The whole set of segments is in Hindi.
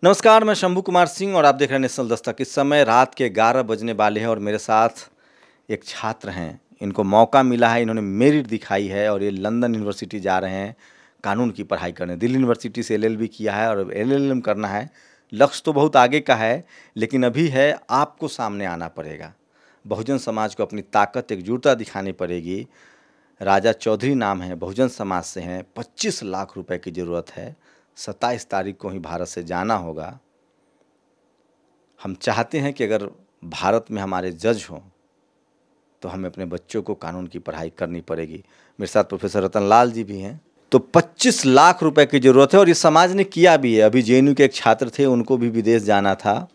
नमस्कार, मैं शंभू कुमार सिंह और आप देख रहे हैं नेशनल दस्तक। इस समय रात के 11 बजने वाले हैं और मेरे साथ एक छात्र हैं। इनको मौका मिला है, इन्होंने मेरिट दिखाई है और ये लंदन यूनिवर्सिटी जा रहे हैं कानून की पढ़ाई करने। दिल्ली यूनिवर्सिटी से एलएलबी किया है और एलएलएम करना है। लक्ष्य तो बहुत आगे का है, लेकिन अभी है आपको सामने आना पड़ेगा। बहुजन समाज को अपनी ताकत, एकजुटता दिखानी पड़ेगी। राजा चौधरी नाम है, बहुजन समाज से हैं। 25 लाख रुपए की ज़रूरत है। 27 तारीख को ही भारत से जाना होगा। हम चाहते हैं कि अगर भारत में हमारे जज हों तो हमें अपने बच्चों को कानून की पढ़ाई करनी पड़ेगी। मेरे साथ प्रोफेसर रतन लाल जी भी हैं। तो 25 लाख रुपए की ज़रूरत है और ये समाज ने किया भी है। अभी जेएनयू के एक छात्र थे, उनको भी विदेश जाना था,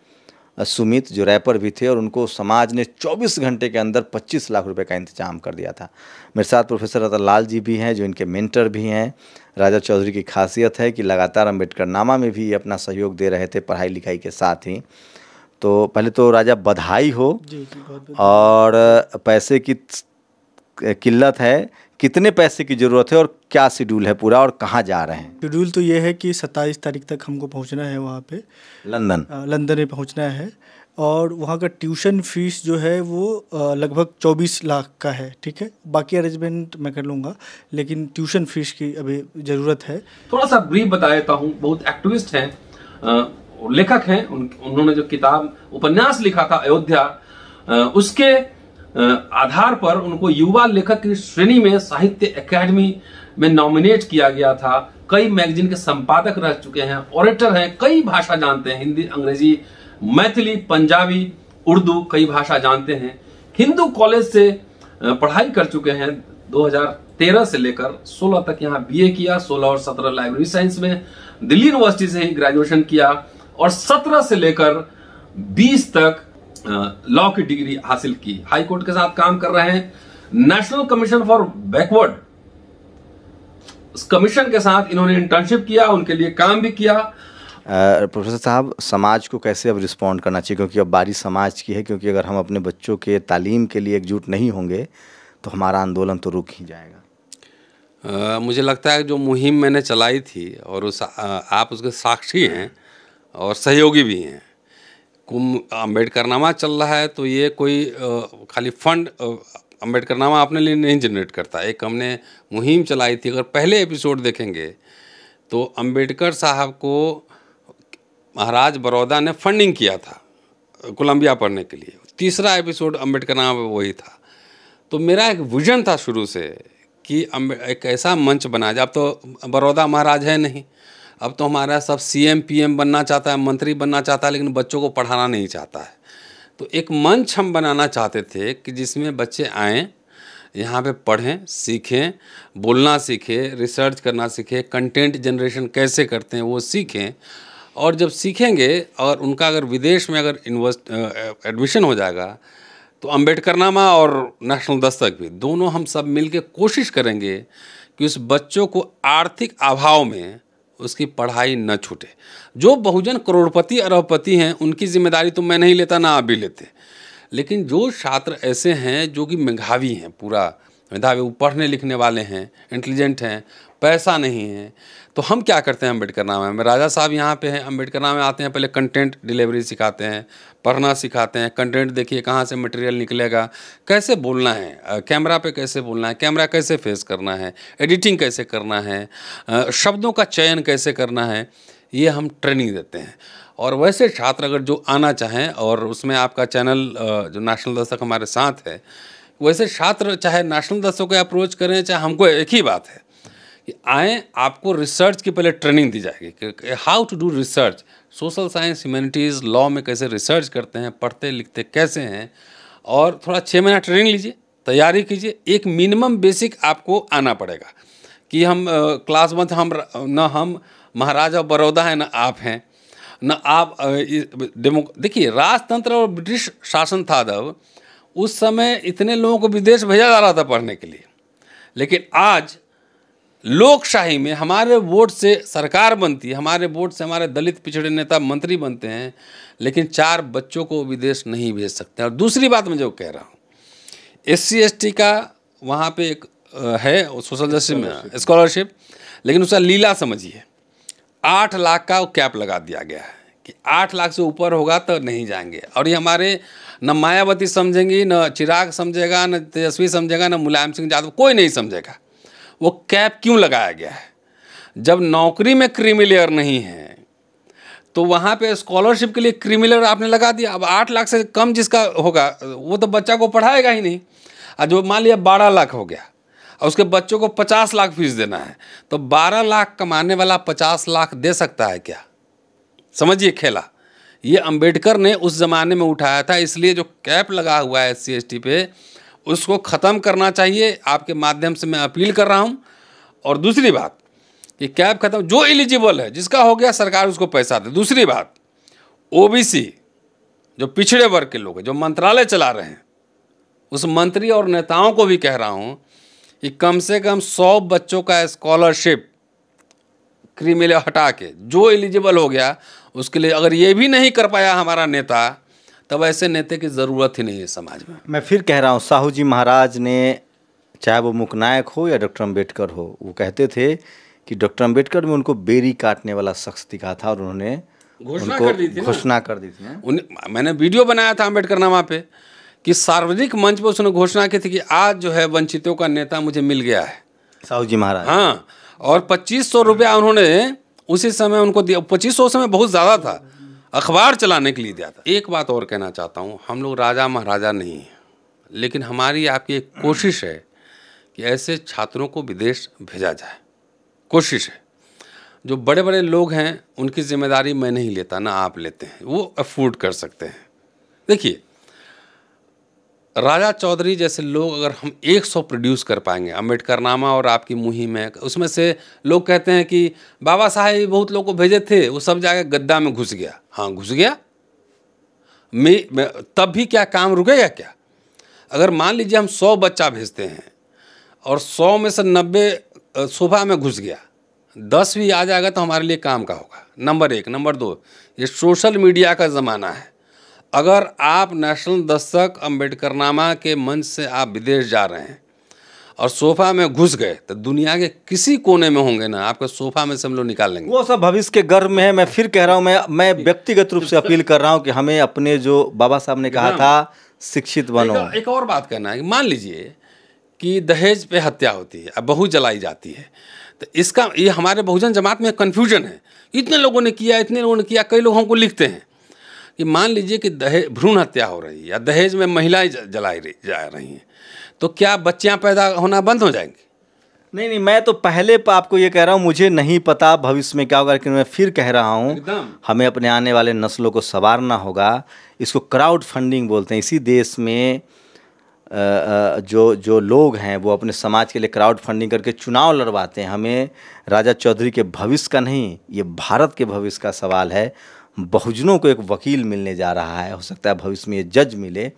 सुमित, जो रैपर भी थे, और उनको समाज ने 24 घंटे के अंदर 25 लाख रुपए का इंतजाम कर दिया था। मेरे साथ प्रोफेसर रतन लाल जी भी हैं, जो इनके मेंटर भी हैं। राजा चौधरी की खासियत है कि लगातार अम्बेडकरनामा में भी अपना सहयोग दे रहे थे पढ़ाई लिखाई के साथ ही। तो पहले तो राजा बधाई हो। जी बहुत और पैसे की किल्लत है, कितने पैसे की ज़रूरत है और क्या शेड्यूल है पूरा और कहाँ जा रहे हैं? शेड्यूल तो ये है कि 27 तारीख तक हमको पहुंचना है वहाँ पे, लंदन में पहुंचना है। और वहाँ का ट्यूशन फीस जो है वो लगभग 24 लाख का है। ठीक है, बाकी अरेंजमेंट मैं कर लूँगा, लेकिन ट्यूशन फीस की अभी ज़रूरत है। थोड़ा सा ब्रीफ बता देता हूँ। बहुत एक्टिविस्ट हैं, लेखक हैं। उन्होंने जो किताब उपन्यास लिखा था अयोध्या, उसके आधार पर उनको युवा लेखक की श्रेणी में साहित्य अकादमी में नॉमिनेट किया गया था। कई मैगजीन के संपादक रह चुके हैं, ऑरेटर हैं, कई भाषा जानते हैं, हिंदी, अंग्रेजी, मैथिली, पंजाबी, उर्दू, कई भाषा जानते हैं। हिंदू कॉलेज से पढ़ाई कर चुके हैं। 2013 से लेकर 16 तक यहाँ बीए किया, 16 और 17 लाइब्रेरी साइंस में। दिल्ली यूनिवर्सिटी से ही ग्रेजुएशन किया और 17 से लेकर 20 तक लॉ की डिग्री हासिल की। हाई कोर्ट के साथ काम कर रहे हैं। नेशनल कमीशन फॉर बैकवर्ड, इस कमीशन के साथ इन्होंने इंटर्नशिप किया, उनके लिए काम भी किया। प्रोफेसर साहब, समाज को कैसे अब रिस्पॉन्ड करना चाहिए, क्योंकि अब बारी समाज की है, क्योंकि अगर हम अपने बच्चों के तालीम के लिए एकजुट नहीं होंगे तो हमारा आंदोलन तो रुक ही जाएगा। मुझे लगता है जो मुहिम मैंने चलाई थी और आप उसके साक्षी हैं और सहयोगी भी हैं। अम्बेडकरनामा चल रहा है तो ये कोई खाली फंड अम्बेडकरनामा अपने लिए नहीं जनरेट करता। एक हमने मुहिम चलाई थी। अगर पहले एपिसोड देखेंगे तो अम्बेडकर साहब को महाराज बड़ौदा ने फंडिंग किया था कोलंबिया पढ़ने के लिए। तीसरा एपिसोड अम्बेडकरनामा वही था। तो मेरा एक विजन था शुरू से कि एक ऐसा मंच बना जाए। अब तो बड़ौदा महाराज है नहीं, अब तो हमारा सब सीएम पीएम बनना चाहता है, मंत्री बनना चाहता है, लेकिन बच्चों को पढ़ाना नहीं चाहता है। तो एक मंच हम बनाना चाहते थे कि जिसमें बच्चे आएँ, यहाँ पे पढ़ें, सीखें, बोलना सीखें, रिसर्च करना सीखें, कंटेंट जनरेशन कैसे करते हैं वो सीखें। और जब सीखेंगे और उनका अगर विदेश में अगर एडमिशन हो जाएगा तो अम्बेडकरनामा और नेशनल दस्तक भी दोनों हम सब मिलके कोशिश करेंगे कि उस बच्चों को आर्थिक अभाव में उसकी पढ़ाई न छूटे। जो बहुजन करोड़पति अरबपति हैं उनकी जिम्मेदारी तो मैं नहीं लेता, ना आप भी लेते, लेकिन जो छात्र ऐसे हैं जो कि मेधावी हैं, पूरा मेधावी, वो पढ़ने लिखने वाले हैं, इंटेलिजेंट हैं, पैसा नहीं है, तो हम क्या करते हैं अम्बेडकरनामा में। राजा साहब यहाँ पे हैं, अम्बेडकरनामा में आते हैं, पहले कंटेंट डिलीवरी सिखाते हैं, पढ़ना सिखाते हैं। कंटेंट देखिए कहाँ से मटेरियल निकलेगा, कैसे बोलना है, कैमरा पे कैसे बोलना है, कैमरा कैसे फेस करना है, एडिटिंग कैसे करना है, शब्दों का चयन कैसे करना है, ये हम ट्रेनिंग देते हैं। और वैसे छात्र अगर जो आना चाहें, और उसमें आपका चैनल जो नेशनल दस्तक हमारे साथ है, वैसे छात्र चाहे नेशनल दस्तक को अप्रोच करें चाहे हमको, एक ही बात है कि आएँ, आपको रिसर्च की पहले ट्रेनिंग दी जाएगी कि how to do research, social science, humanities, law में कैसे रिसर्च करते हैं, पढ़ते लिखते कैसे हैं। और थोड़ा 6 महीना ट्रेनिंग लीजिए, तैयारी कीजिए। एक मिनिमम बेसिक आपको आना पड़ेगा कि हम क्लास 1 हम महाराजा बड़ौदा हैं, ना आप हैं, ना आप देखिए राजतंत्र और ब्रिटिश शासन था जब, उस समय इतने लोगों को विदेश भेजा जा रहा था पढ़ने के लिए। लेकिन आज लोकशाही में हमारे वोट से सरकार बनती है, हमारे वोट से हमारे दलित पिछड़े नेता मंत्री बनते हैं, लेकिन 4 बच्चों को विदेश नहीं भेज सकते। और दूसरी बात मैं जो कह रहा हूँ, SC ST का वहाँ पे एक है सोशल जस्टिस में स्कॉलरशिप, लेकिन उसका लीला समझिए, 8 लाख का कैप लगा दिया गया है कि 8 लाख से ऊपर होगा तो नहीं जाएंगे। और ये हमारे न मायावती समझेंगी, न चिराग समझेगा, न तेजस्वी समझेगा, न मुलायम सिंह यादव, कोई नहीं समझेगा वो कैप क्यों लगाया गया है। जब नौकरी में क्रीमी लेयर नहीं है तो वहाँ पे स्कॉलरशिप के लिए क्रीमी लेयर आपने लगा दिया। अब 8 लाख से कम जिसका होगा वो तो बच्चा को पढ़ाएगा ही नहीं। और जो मान लिया 12 लाख हो गया और उसके बच्चों को 50 लाख फीस देना है, तो 12 लाख कमाने वाला 50 लाख दे सकता है क्या? समझिए खेला। ये अंबेडकर ने उस ज़माने में उठाया था, इसलिए जो कैप लगा हुआ है SC ST पे उसको ख़त्म करना चाहिए। आपके माध्यम से मैं अपील कर रहा हूँ। और दूसरी बात कि कैप खत्म, जो एलिजिबल है जिसका हो गया सरकार उसको पैसा दे। दूसरी बात, OBC जो पिछड़े वर्ग के लोग हैं जो मंत्रालय चला रहे हैं, उस मंत्री और नेताओं को भी कह रहा हूँ कि कम से कम 100 बच्चों का स्कॉलरशिप क्रीमी लेयर हटा के जो एलिजिबल हो गया उसके लिए, अगर ये भी नहीं कर पाया हमारा नेता, तब ऐसे नेता की ज़रूरत ही नहीं है समाज में। मैं फिर कह रहा हूँ, साहू जी महाराज ने, चाहे वो मुकनायक हो या डॉक्टर अम्बेडकर हो, वो कहते थे कि डॉक्टर अम्बेडकर में उनको बेरी काटने वाला शख्स दिखा था और उन्होंने घोषणा कर दी थी। मैंने वीडियो बनाया था अम्बेडकर नामा पे कि सार्वजनिक मंच पे उसने घोषणा की थी कि आज जो है वंचितों का नेता मुझे मिल गया है, साहू जी महाराज। हाँ, और 2500 रुपया उन्होंने उसी समय उनको दिया। 2500 समय बहुत ज़्यादा था, अखबार चलाने के लिए दिया था। एक बात और कहना चाहता हूँ, हम लोग राजा महाराजा नहीं हैं, लेकिन हमारी आपकी एक कोशिश है कि ऐसे छात्रों को विदेश भेजा जाए। कोशिश है। जो बड़े बड़े लोग हैं उनकी जिम्मेदारी मैं नहीं लेता, ना आप लेते हैं, वो अफोर्ड कर सकते हैं। देखिए, राजा चौधरी जैसे लोग अगर हम 100 प्रोड्यूस कर पाएंगे, अम्बेडकर नामा और आपकी मुहिम है, उसमें से लोग कहते हैं कि बाबा साहेब बहुत लोग को भेजे थे, वो सब जाके गद्दा में घुस गया। हाँ, घुस गया। तब भी क्या काम रुकेगा क्या? अगर मान लीजिए हम 100 बच्चा भेजते हैं और 100 में से 90 सोफा में घुस गया, 10 भी आ जाएगा तो हमारे लिए काम का होगा। नंबर 1। नंबर 2, ये सोशल मीडिया का ज़माना है। अगर आप नेशनल दस्तक अम्बेडकर नामा के मंच से आप विदेश जा रहे हैं और सोफा में घुस गए तो दुनिया के किसी कोने में होंगे ना, आपके सोफा में से हम लोग निकाल लेंगे। वो सब भविष्य के गर्भ में है। मैं फिर कह रहा हूँ, मैं व्यक्तिगत रूप से अपील कर रहा हूँ कि हमें अपने जो बाबा साहब ने कहा था, शिक्षित बनो। एक और बात कहना है कि मान लीजिए कि दहेज पे हत्या होती है, अब बहू जलाई जाती है, तो इसका ये हमारे बहुजन जमात में कन्फ्यूजन है। इतने लोगों ने किया, इतने लोगों ने किया। कई लोग हमको लिखते हैं कि मान लीजिए कि दहेज भ्रूण हत्या हो रही है या दहेज में महिलाएं जलाई जा रही हैं, तो क्या बच्चियां पैदा होना बंद हो जाएंगी? नहीं, मैं तो पहले आपको ये कह रहा हूँ, मुझे नहीं पता भविष्य में क्या होगा, लेकिन मैं फिर कह रहा हूँ हमें अपने आने वाले नस्लों को संवारना होगा। इसको क्राउड फंडिंग बोलते हैं। इसी देश में जो लोग हैं वो अपने समाज के लिए क्राउड फंडिंग करके चुनाव लड़वाते हैं। हमें राजा चौधरी के भविष्य का नहीं, ये भारत के भविष्य का सवाल है। बहुजनों को एक वकील मिलने जा रहा है, हो सकता है भविष्य में ये जज मिले।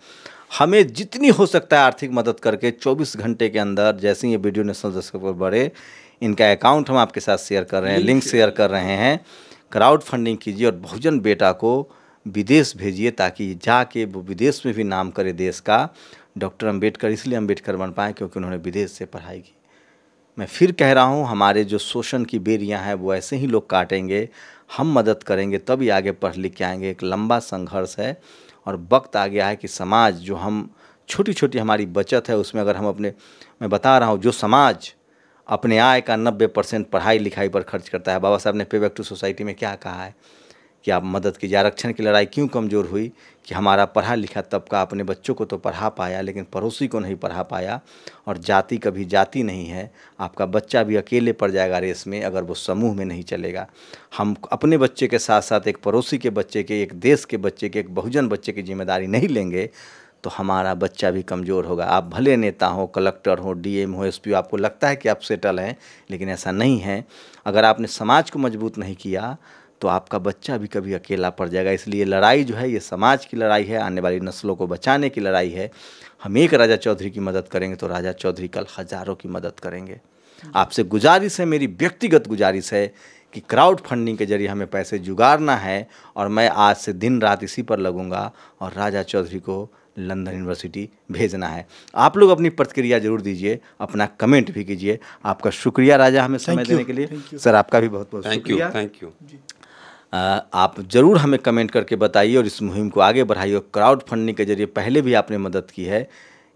हमें जितनी हो सकता है आर्थिक मदद करके 24 घंटे के अंदर, जैसे ही ये वीडियो नेशनल दस्तक पर बढ़े, इनका अकाउंट हम आपके साथ शेयर कर रहे हैं, लिंक शेयर कर रहे हैं। क्राउड फंडिंग कीजिए और बहुजन बेटा को विदेश भेजिए ताकि जाके वो विदेश में भी नाम करे देश का। डॉक्टर अम्बेडकर इसलिए अम्बेडकर बन पाए क्योंकि उन्होंने विदेश से पढ़ाई की। मैं फिर कह रहा हूँ, हमारे जो शोषण की बेरियां हैं वो ऐसे ही लोग काटेंगे, हम मदद करेंगे तभी आगे पढ़ लिख के आएंगे। एक लंबा संघर्ष है और वक्त आ गया है कि समाज जो हम छोटी छोटी हमारी बचत है उसमें अगर हम अपने, मैं बता रहा हूँ, जो समाज अपने आय का 90% पढ़ाई लिखाई पर खर्च करता है। बाबा साहब ने पे बैक टू सोसाइटी में क्या कहा है कि आप मदद कीजिए। आरक्षण की लड़ाई क्यों कमज़ोर हुई कि हमारा पढ़ा लिखा तबका अपने बच्चों को तो पढ़ा पाया लेकिन पड़ोसी को नहीं पढ़ा पाया। और जाति कभी जाति नहीं है, आपका बच्चा भी अकेले पड़ जाएगा रेस में अगर वो समूह में नहीं चलेगा। हम अपने बच्चे के साथ साथ एक पड़ोसी के बच्चे के, एक देश के बच्चे के, एक बहुजन बच्चे की जिम्मेदारी नहीं लेंगे तो हमारा बच्चा भी कमज़ोर होगा। आप भले नेता हो, कलेक्टर हो, डीएम हो, एसपी हो, आपको लगता है कि आप सेटल हैं, लेकिन ऐसा नहीं है। अगर आपने समाज को मजबूत नहीं किया तो आपका बच्चा भी कभी अकेला पड़ जाएगा। इसलिए लड़ाई जो है ये समाज की लड़ाई है, आने वाली नस्लों को बचाने की लड़ाई है। हम एक राजा चौधरी की मदद करेंगे तो राजा चौधरी कल हज़ारों की मदद करेंगे। आपसे गुजारिश है, मेरी व्यक्तिगत गुजारिश है कि क्राउड फंडिंग के जरिए हमें पैसे जुगाड़ना है और मैं आज से दिन रात इसी पर लगूंगा और राजा चौधरी को लंदन यूनिवर्सिटी भेजना है। आप लोग अपनी प्रतिक्रिया जरूर दीजिए, अपना कमेंट भी कीजिए। आपका शुक्रिया राजा हमें समय देने के लिए। सर आपका भी बहुत बहुत शुक्रिया। Thank you. आप ज़रूर हमें कमेंट करके बताइए और इस मुहिम को आगे बढ़ाइए। और क्राउड फंडिंग के जरिए पहले भी आपने मदद की है,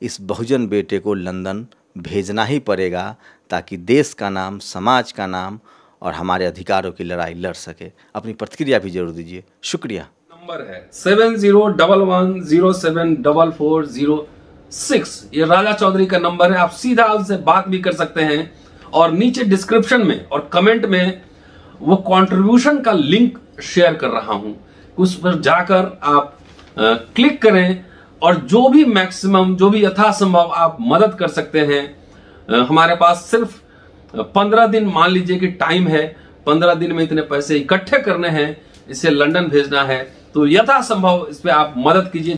इस बहुजन बेटे को लंदन भेजना ही पड़ेगा ताकि देश का नाम, समाज का नाम और हमारे अधिकारों की लड़ाई लड़ सके। अपनी प्रतिक्रिया भी जरूर दीजिए। शुक्रिया। नंबर है 7011074406। ये राजा चौधरी का नंबर है, आप सीधा उससे बात भी कर सकते हैं। और नीचे डिस्क्रिप्शन में और कमेंट में वो कंट्रीब्यूशन का लिंक शेयर कर रहा हूं, उस पर जाकर आप क्लिक करें और जो भी मैक्सिमम, जो भी यथासंभव आप मदद कर सकते हैं। हमारे पास सिर्फ 15 दिन मान लीजिए कि टाइम है, 15 दिन में इतने पैसे इकट्ठे करने हैं, इसे लंदन भेजना है, तो यथासंभव इस पे आप मदद कीजिए।